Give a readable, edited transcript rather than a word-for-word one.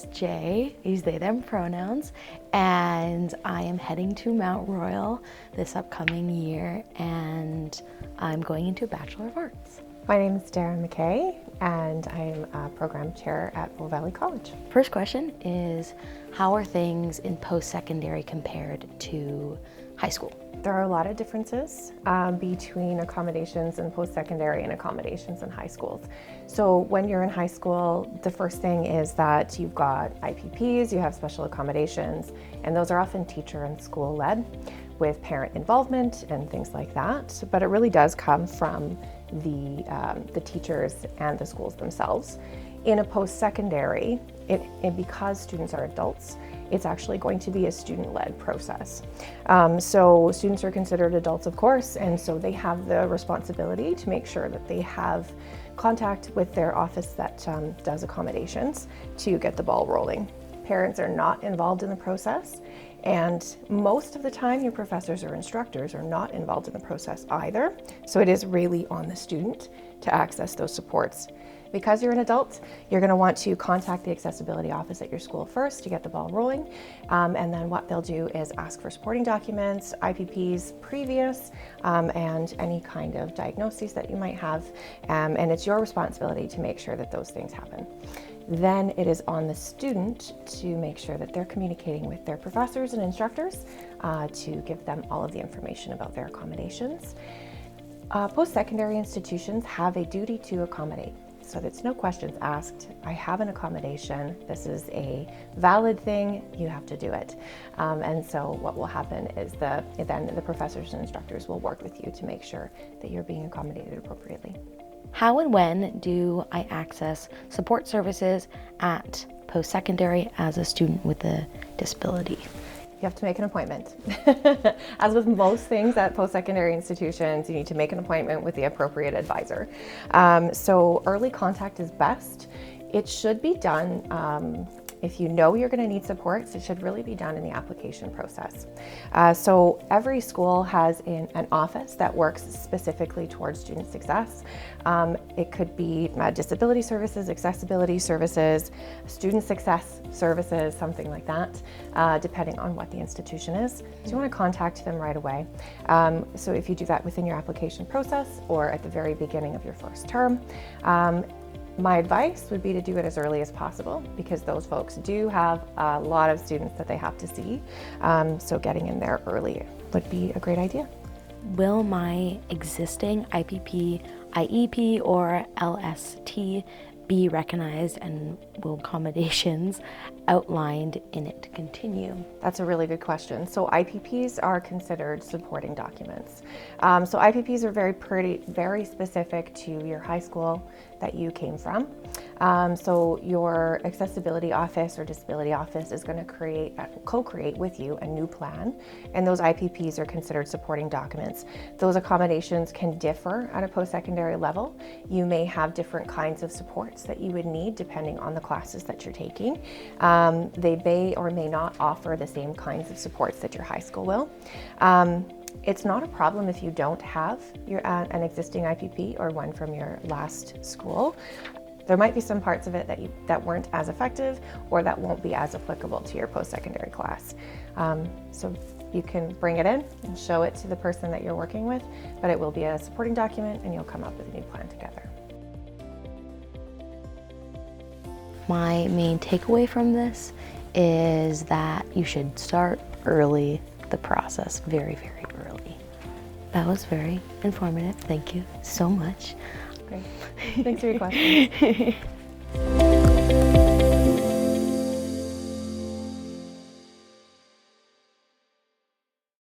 is Jay. Use they, them pronouns. And I am heading to Mount Royal this upcoming year, and I'm going into a Bachelor of Arts. My name is Darren McKay, and I'm a program chair at Bow Valley College. First question is, how are things in post-secondary compared to high school? There are a lot of differences between accommodations in post-secondary and accommodations in high schools. So when you're in high school, the first thing is that you've got IPPs, you have special accommodations, and those are often teacher and school led with parent involvement and things like that. But it really does come from the teachers and the schools themselves. In a post-secondary, because students are adults, it's actually going to be a student-led process. So students are considered adults, of course, and so they have the responsibility to make sure that they have contact with their office that does accommodations to get the ball rolling. Parents are not involved in the process, and most of the time your professors or instructors are not involved in the process either. So it is really on the student to access those supports. Because you're an adult, you're going to want to contact the accessibility office at your school first to get the ball rolling. And then what they'll do is ask for supporting documents, IPPs previous, and any kind of diagnoses that you might have. And it's your responsibility to make sure that those things happen. Then it is on the student to make sure that they're communicating with their professors and instructors to give them all of the information about their accommodations. Post-secondary institutions have a duty to accommodate. So there's no questions asked. I have an accommodation. This is a valid thing. You have to do it. And so what will happen is then the professors and instructors will work with you to make sure that you're being accommodated appropriately. How and when do I access support services at post-secondary as a student with a disability? You have to make an appointment. As with most things at post-secondary institutions, you need to make an appointment with the appropriate advisor. So early contact is best. It should be done, if you know you're going to need supports, it should really be done in the application process. So every school has an office that works specifically towards student success. It could be disability services, accessibility services, student success services, something like that, depending on what the institution is. So you want to contact them right away. So if you do that within your application process or at the very beginning of your first term, my advice would be to do it as early as possible because those folks do have a lot of students that they have to see. So getting in there early would be a great idea. Will my existing IPP, IEP, or LST be recognized, and will accommodations outlined in it continue? That's a really good question. So IPPs are considered supporting documents. So IPPs are very specific to your high school that you came from. So your accessibility office or disability office is going to co-create with you a new plan, and those IPPs are considered supporting documents. Those accommodations can differ at a post-secondary level. You may have different kinds of supports that you would need depending on the classes that you're taking. They may or may not offer the same kinds of supports that your high school will. It's not a problem if you don't have an existing IPP or one from your last school. There might be some parts of it that weren't as effective or that won't be as applicable to your post-secondary class. So you can bring it in and show it to the person that you're working with, but it will be a supporting document and you'll come up with a new plan together. My main takeaway from this is that you should start early, the process very, very early. That was very informative. Thank you so much. Great. Thanks for your question.